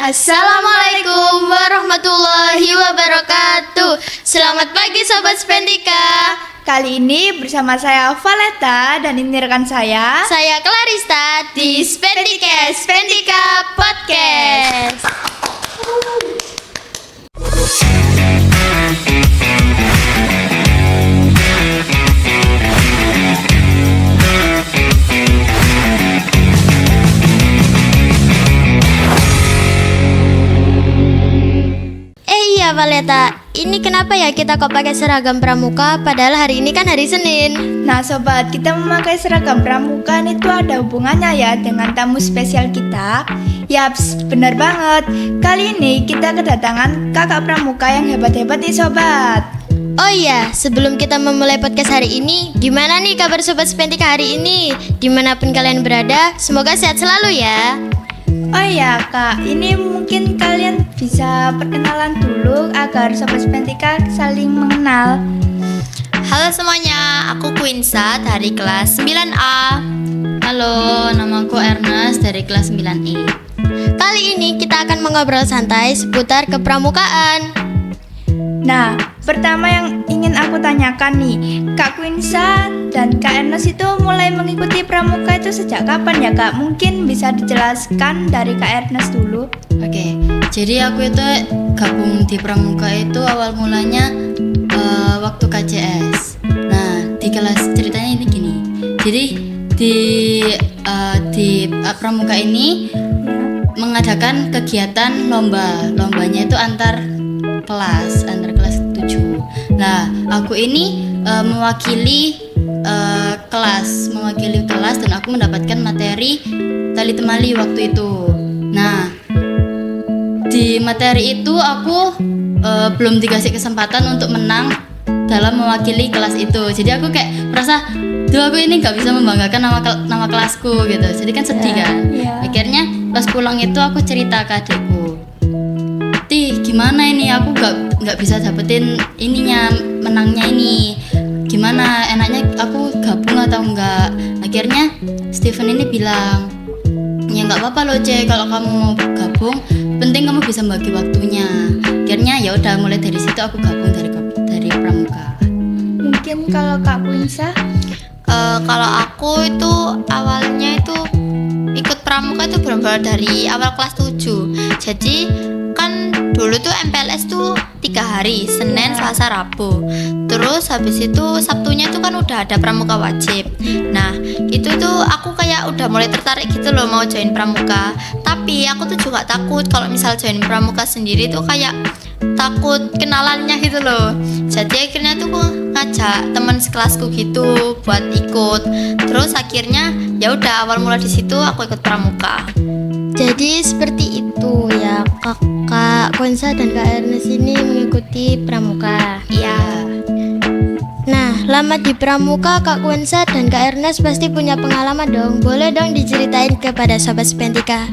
Assalamualaikum warahmatullahi wabarakatuh. Selamat pagi Sobat Spentika. Kali ini bersama saya Valeta dan ini rekan saya Clarista di Spentika Podcast. Iya Valeta, ini kenapa ya kita kok pakai seragam pramuka padahal hari ini kan hari Senin? Nah sobat, kita memakai seragam pramuka itu ada hubungannya ya dengan tamu spesial kita. Yaps, benar banget. Kali ini kita kedatangan kakak pramuka yang hebat-hebat nih sobat. Oh iya, sebelum kita memulai podcast hari ini, gimana nih kabar Sobat Spentika hari ini? Dimanapun kalian berada, semoga sehat selalu ya. Oh iya kak, ini mungkin kalian bisa perkenalan dulu agar Sobat Spentika saling mengenal. Halo semuanya, aku Quinsa dari kelas 9A. Halo, namaku Ernest dari kelas 9E. Kali ini kita akan mengobrol santai seputar kepramukaan. Nah, pertama yang ingin aku tanyakan nih, Kak Quinsa dan Kak Ernest itu mulai mengikuti pramuka itu sejak kapan ya Kak? Mungkin bisa dijelaskan dari Kak Ernest dulu. Oke, jadi aku itu gabung di pramuka itu awal mulanya waktu KCS. Nah, di kelas ceritanya ini gini. Jadi di pramuka ini mengadakan kegiatan lomba. Lombanya itu antar kelas 7. Nah, aku ini mewakili kelas dan aku mendapatkan materi tali temali waktu itu. Nah, di materi itu aku belum dikasih kesempatan untuk menang dalam mewakili kelas itu. Jadi aku kayak merasa, aku ini nggak bisa membanggakan nama kelasku gitu. Jadi kan sedih kan. Akhirnya pas pulang itu aku cerita ke adikku, gimana ini aku nggak bisa dapetin ininya, menangnya ini, gimana enaknya aku gabung atau enggak. Akhirnya Steven ini bilang, ya nggak apa-apa loh Ce, kalau kamu mau gabung penting kamu bisa bagi waktunya. Akhirnya ya udah, mulai dari situ aku gabung dari pramuka. Mungkin kalau Kak Quinsa? Kalau aku itu awalnya itu ikut pramuka itu benar-benar dari awal kelas 7. Jadi kan dulu tuh MPLS tuh 3 hari, Senin, Selasa, Rabu. Terus habis itu Sabtunya tuh kan udah ada pramuka wajib. Nah itu tuh aku kayak udah mulai tertarik gitu loh mau join pramuka. Tapi aku tuh juga takut kalau misal join pramuka sendiri tuh kayak takut kenalannya gitu loh. Jadi akhirnya tuh aku ngajak teman sekelasku gitu buat ikut. Terus akhirnya ya udah awal mula di situ aku ikut pramuka. Jadi seperti itu ya, Kak Quinsa dan Kak Ernest ini mengikuti pramuka. Iya. Nah, lama di pramuka Kak Quinsa dan Kak Ernest pasti punya pengalaman dong. Boleh dong diceritain kepada Sobat Spentika.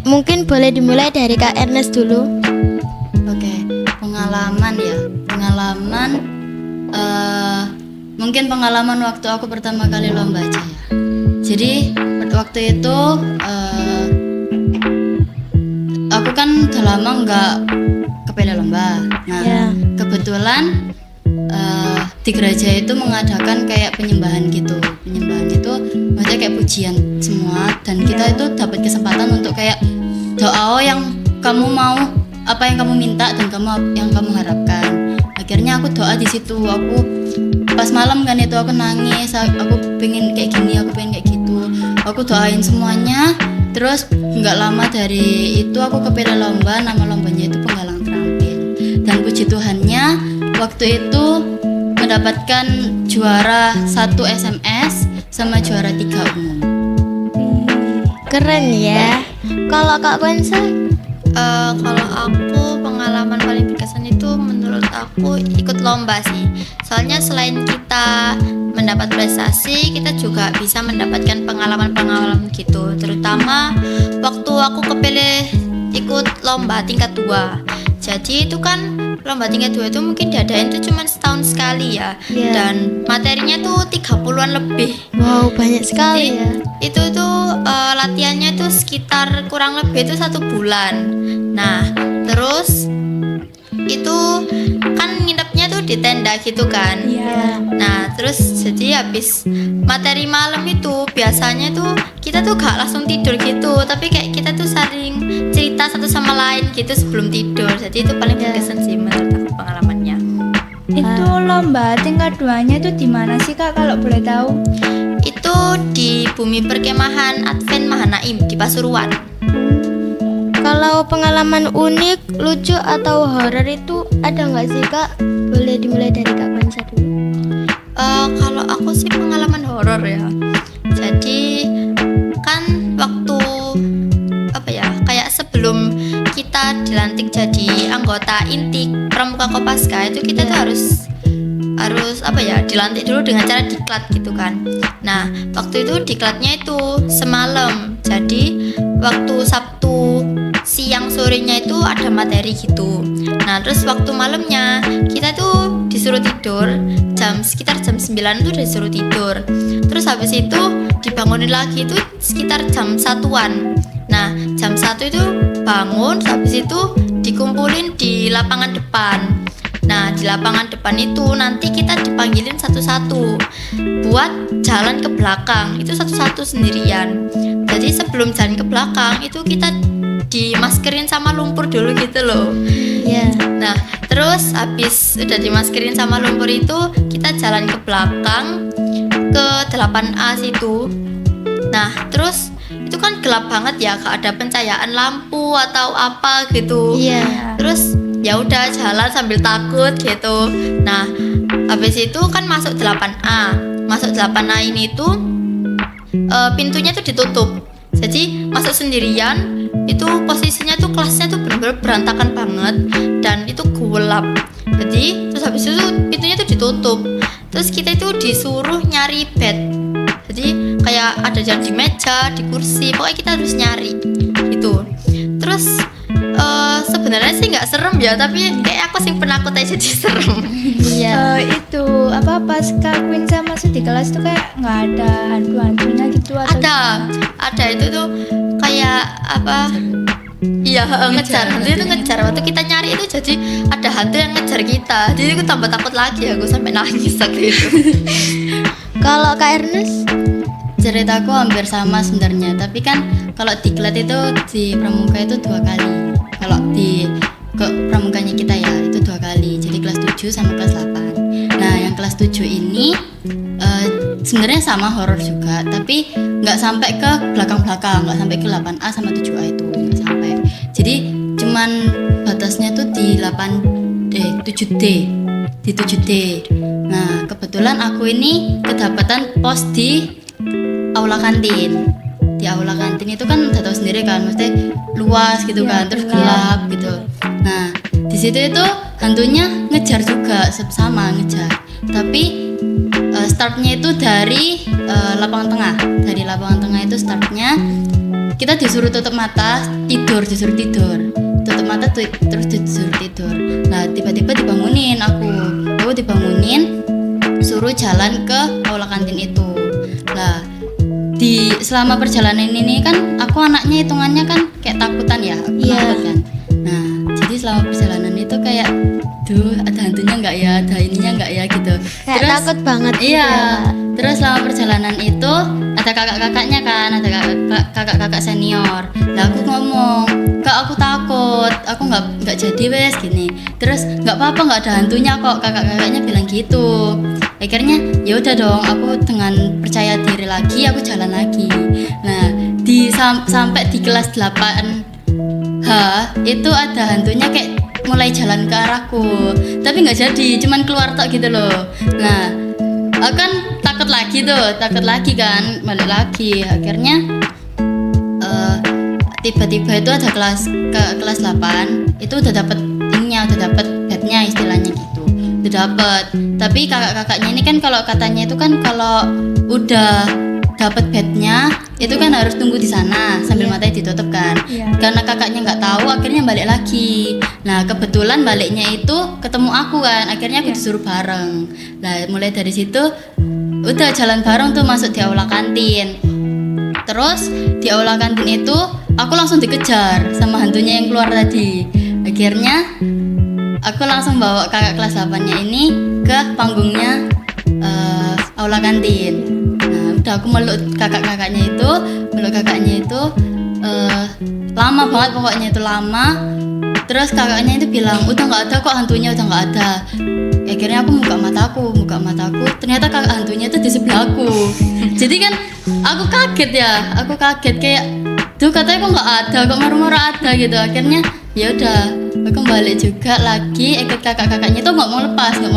Mungkin boleh dimulai dari Kak Ernest dulu. Oke, pengalaman ya. Mungkin pengalaman waktu aku pertama kali lomba aja ya. Jadi waktu itu aku kan udah lama nggak kepilih lomba. Nah, kebetulan di gereja itu mengadakan kayak penyembahan gitu. Penyembahan itu maksudnya kayak pujian semua, dan kita itu dapat kesempatan untuk kayak doa yang kamu mau, apa yang kamu minta dan yang kamu harapkan. Akhirnya aku doa di situ. Aku pas malam kan itu aku nangis, aku pengen kayak gini, aku pengen kayak gitu. Aku doain semuanya. Terus nggak lama dari itu aku kepilih lomba. Nama lombanya itu penggalang terampil. Dan puji Tuhannya waktu itu mendapatkan juara 1 SMS sama juara 3 umum. Keren ya. Kalau Kak Quinsa? Kalau aku pengalaman paling berkesan itu menurut aku ikut lomba sih. Soalnya selain kita mendapat prestasi, kita juga bisa mendapatkan pengalaman-pengalaman gitu. Terutama waktu aku kepilih ikut lomba tingkat 2. Jadi itu kan lomba tingkat 2 itu mungkin diadain tuh cuma setahun sekali ya. Iya. Dan materinya tuh 30-an lebih. Wow, banyak sekali ya. Itu tuh latihannya tuh sekitar kurang lebih itu 1 bulan. Nah, terus itu kan nginepnya tuh di tenda gitu kan. Iya. Nah, terus jadi habis materi malam itu biasanya tuh kita tuh gak langsung tidur gitu, tapi kayak kita tuh saling cerita satu sama lain gitu sebelum tidur. Jadi itu paling berkesan sih menurut aku pengalamannya. Itu lomba tingkat 2-nya itu di mana sih Kak kalau boleh tahu? Itu di Bumi Perkemahan Advent Mahanaim di Pasuruan. Kalau pengalaman unik, lucu atau horor itu ada nggak sih Kak? Boleh dimulai dari Kak Kwansa dulu. Kalau aku sih pengalaman horor ya. Jadi kan waktu apa ya, kayak sebelum kita dilantik jadi anggota inti Pramuka Kopaska itu kita tuh harus apa ya, dilantik dulu dengan cara diklat gitu kan. Nah, waktu itu diklatnya itu semalam. Jadi waktu Sabtu siang sorenya itu ada materi gitu. Nah, terus waktu malamnya kita tuh disuruh tidur sekitar jam 9 tuh disuruh tidur. Terus habis itu dibangunin lagi itu sekitar jam 1-an. Nah, jam 1 itu bangun, habis itu dikumpulin di lapangan depan. Nah, di lapangan depan itu nanti kita dipanggilin satu-satu buat jalan ke belakang. Itu satu-satu sendirian. Jadi sebelum jalan ke belakang itu kita dimaskerin sama lumpur dulu gitu loh. Iya. Nah, terus habis udah dimaskerin sama lumpur itu kita jalan ke belakang ke 8A situ. Nah, terus itu kan gelap banget ya, gak ada pencahayaan lampu atau apa gitu. Iya. Terus ya udah jalan sambil takut gitu. Nah, habis itu kan masuk 8A. Masuk 8A ini tuh pintunya tuh ditutup. Jadi masuk sendirian. Itu posisinya tuh kelasnya tuh benar-benar berantakan banget dan itu gelap. Jadi terus habis itu pintunya tuh ditutup. Terus kita itu disuruh nyari bed. Jadi kayak ada jalan di meja, di kursi, pokoknya kita harus nyari gitu. Terus sebenarnya sih nggak serem ya, tapi kayak aku sih penakut aja jadi serem. Iya. Itu apa pas Kak Quinsa masuk di kelas tuh kayak nggak ada hantu-hantunya gitu atau Ada itu tuh kayak apa? Iya, ngejar. Hantu itu ngejar. Waktu kita nyari itu jadi ada hantu yang ngejar kita. Jadi aku tambah takut lagi, aku sampai nangis waktu itu. Kalau Kak Ernest? Ceritaku hampir sama sebenarnya, tapi kan kalau diklat itu di pramuka itu 2 kali. Kalau di pramukanya kita ya itu 2 kali. Jadi kelas 7 sama kelas 8. Nah, yang kelas 7 ini sebenarnya sama horor juga, tapi nggak sampai ke belakang-belakang, nggak sampai ke 8A sama 7A itu, nggak sampai. Jadi cuman batasnya tuh di 7D, di 7D. Nah, kebetulan aku ini kedapatan pos di aula kantin. Di aula kantin itu kan udah tahu sendiri kan, mesti luas gitu kan, terus gelap gitu. Nah, di situ itu hantunya ngejar juga, sama ngejar. Tapi startnya itu dari lapangan tengah. Dari lapangan tengah itu startnya kita disuruh tutup mata, disuruh tidur. Tutup mata terus disuruh tidur. Nah, tiba-tiba dibangunin aku dibangunin, suruh jalan ke aula kantin itu. Nah, di selama perjalanan ini kan aku anaknya hitungannya kan kayak takutan ya, takut kan. Nah, jadi selama perjalanan itu kayak ada hantunya nggak ya, ada ininya nggak ya gitu. Kayak Terus takut banget gitu iya, ya, Kak. terus selama perjalanan itu ada kakak-kakaknya kan, ada kakak-kakak senior. Nah, aku ngomong, "Kak, aku takut, aku nggak jadi wes gini." Terus nggak apa-apa, nggak ada hantunya kok, kakak-kakaknya bilang gitu. Akhirnya ya udah dong, aku dengan percaya diri lagi aku jalan lagi. Nah, sampai di kelas 8H itu ada hantunya kayak mulai jalan ke arahku, tapi nggak jadi, cuman keluar tok gitu loh. Nah, aku kan takut lagi kan, balik lagi. Akhirnya tiba-tiba itu ada kelas 8 itu udah dapet ininya, udah dapet bednya istilahnya gitu, udah dapet. Tapi kakak-kakaknya ini kan kalau katanya itu kan kalau udah dapet bednya itu kan harus tunggu di sana sambil matanya ditutup kan. Karena kakaknya nggak tahu, akhirnya balik lagi. Nah kebetulan baliknya itu ketemu aku kan, akhirnya aku disuruh bareng. Nah mulai dari situ udah jalan bareng tuh masuk di aula kantin. Terus di aula kantin itu aku langsung dikejar sama hantunya yang keluar tadi. Akhirnya aku langsung bawa kakak kelas 8-nya ini ke panggungnya aula kantin. Nah udah aku meluk kakaknya itu lama banget, pokoknya itu lama. Terus kakaknya itu bilang udah nggak ada kok hantunya, udah nggak ada. Akhirnya aku buka mataku, ternyata kakak hantunya itu di sebelahku. Jadi kan aku kaget kayak tuh katanya kok nggak ada, kok marah-marah ada gitu. Akhirnya ya udah aku balik juga lagi ikut kakak-kakaknya itu nggak mau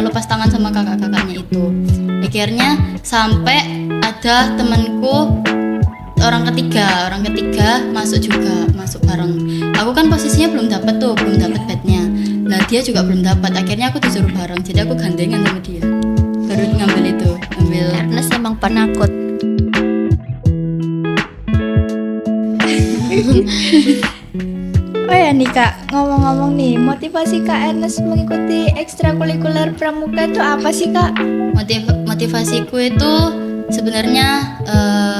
lepas tangan sama kakak-kakaknya itu. Akhirnya sampai ada temanku orang ketiga masuk bareng. Aku kan posisinya belum dapat bednya. Nah dia juga belum dapat. Akhirnya aku disuruh bareng, jadi aku gandengan sama dia. Baru ngambil Ernest emang penakut. Oh ya nih Kak, ngomong-ngomong nih, motivasi Kak Ernest mengikuti ekstrakurikuler pramuka itu apa sih Kak? Motivasiku itu sebenarnya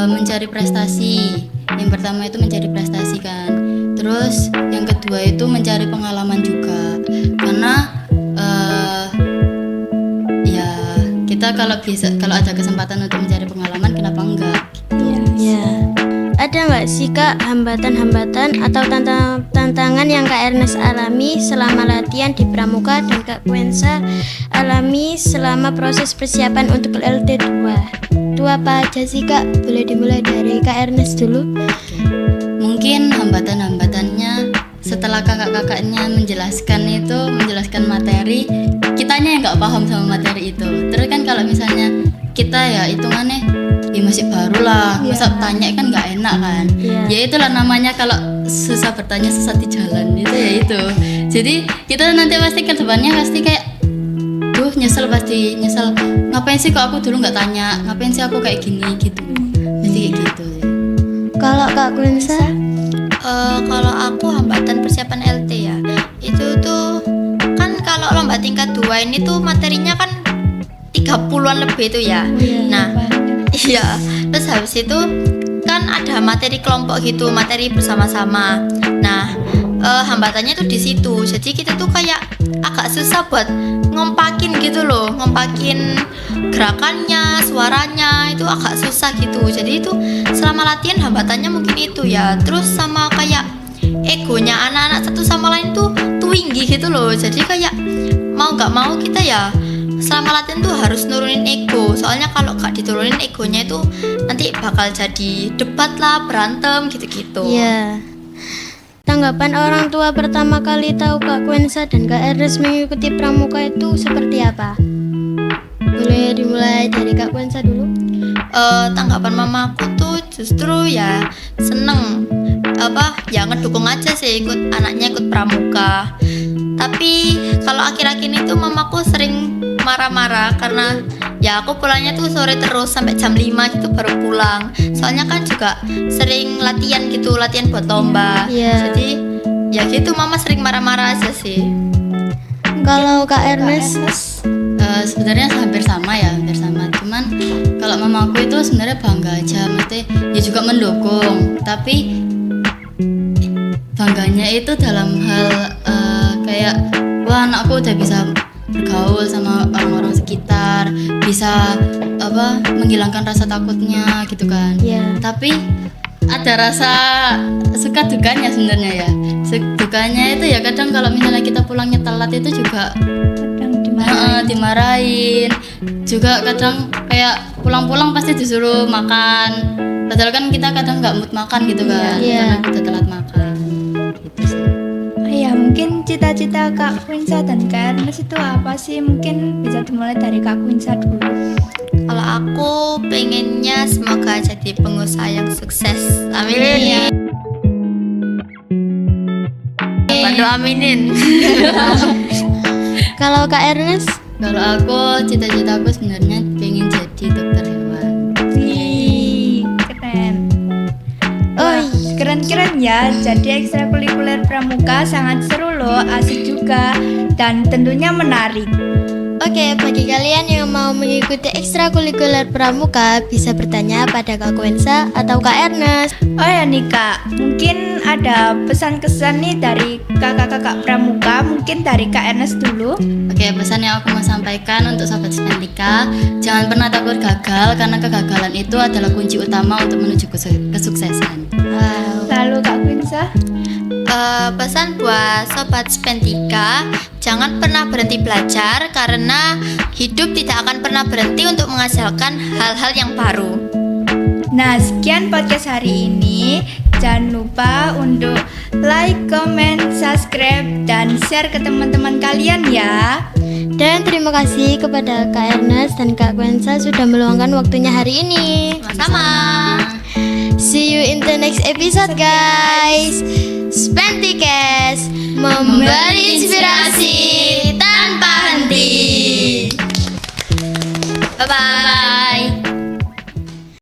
mencari prestasi. Yang pertama itu mencari prestasi kan. Terus yang kedua itu mencari pengalaman juga. Karena ya kita kalau ada kesempatan untuk mencari pengalaman, kenapa enggak? Ya. Ada nggak sih Kak hambatan-hambatan atau tantangan yang Kak Ernest alami selama latihan di Pramuka dan Kak Kwensa alami selama proses persiapan untuk LT2? Itu apa aja sih Kak? Boleh dimulai dari Kak Ernest dulu. Mungkin hambatan-hambatannya setelah kakak-kakaknya menjelaskan materi, kitanya yang nggak paham sama materi itu. Terus kan kalau misalnya kita ya hitungannya masih baru lah, masa tanya kan nggak enak kan. Ya itulah namanya kalau susah bertanya sesat di jalan itu ya itu. Jadi kita nanti pasti ke depannya pasti kayak nyesel ngapain sih kok aku dulu nggak tanya, ngapain sih aku kayak gini gitu. Jadi kayak gitu ya. Kalau Kak Kwensa? Kalau aku hambatan persiapan LT ya, itu tuh kan kalau lomba tingkat 2 ini tuh materinya kan 30-an lebih tuh ya. Nah, iya. Terus habis itu kan ada materi kelompok gitu, materi bersama-sama. Nah, hambatannya tuh di situ. Jadi kita tuh kayak agak susah buat ngompakin gitu loh, ngompakin gerakannya, suaranya itu agak susah gitu. Jadi itu selama latihan hambatannya mungkin itu ya. Terus sama kayak egonya anak-anak satu sama lain tuh tinggi gitu loh. Jadi kayak mau nggak mau kita ya selama latihan tuh harus nurunin ego. Soalnya kalau gak diturunin egonya itu nanti bakal jadi debat lah, berantem gitu-gitu. Iya. Tanggapan orang tua pertama kali tahu Kak Kwensa dan Kak Ernest mengikuti Pramuka itu seperti apa? Boleh dimulai dari Kak Kwensa dulu. Tanggapan mamaku tuh justru ya seneng, ya ngedukung aja sih anaknya ikut Pramuka. Tapi kalau akhir-akhir ini tuh mamaku sering marah-marah karena ya aku pulangnya tuh sore terus sampai jam 5 gitu baru pulang. Soalnya kan juga sering latihan buat lomba. Jadi ya gitu mama sering marah-marah aja sih. Kalau Kak Ernest? Sebenarnya hampir sama. Cuman kalau mamaku itu sebenarnya bangga aja, maksudnya dia juga mendukung. Tapi bangganya itu dalam hal kayak wah anakku udah bisa bergaul sama orang-orang sekitar, bisa menghilangkan rasa takutnya gitu kan. Tapi ada rasa suka dukanya sebenarnya ya. Dukanya itu ya kadang kalau misalnya kita pulangnya telat itu juga kadang dimarahin. Juga kadang kayak pulang-pulang pasti disuruh makan. Padahal kan kita kadang nggak mood makan gitu kan, karena kita telat makan. Gitu sih. Ya mungkin cita-cita Kak Kwensa dan Kak Ernest itu apa sih? Mungkin bisa dimulai dari Kak Kwensa dulu. Kalau aku pengennya semoga jadi pengusaha yang sukses. Amin. Bantu aminin. Kalau Kak Ernest? Kalau aku cita-citaku sebenarnya pengen jadi dokter hewan. Wih, keren. keren ya. Jadi ekstrakurikuler pramuka sangat seru loh, asik juga, dan tentunya menarik. Oke, bagi kalian yang mau mengikuti ekstrakurikuler pramuka bisa bertanya pada Kak Kwensa atau Kak Ernest. Oh ya nih Kak, mungkin ada pesan-kesan nih dari kakak-kakak pramuka, mungkin dari Kak Ernest dulu. Oke, pesan yang aku mau sampaikan untuk Sobat Spentika, jangan pernah takut gagal karena kegagalan itu adalah kunci utama untuk menuju kesuksesan. Lalu Kak Quinsa. Pesan buat Sobat Spentika, jangan pernah berhenti belajar karena hidup tidak akan pernah berhenti untuk menghasilkan hal-hal yang baru. Nah, sekian podcast hari ini. Jangan lupa untuk like, comment, subscribe, dan share ke teman-teman kalian ya. Dan terima kasih kepada Kak Ernest dan Kak Kwensa sudah meluangkan waktunya hari ini. Sama. See you in the next episode guys. Spentikes memberi inspirasi tanpa henti. Bye-bye.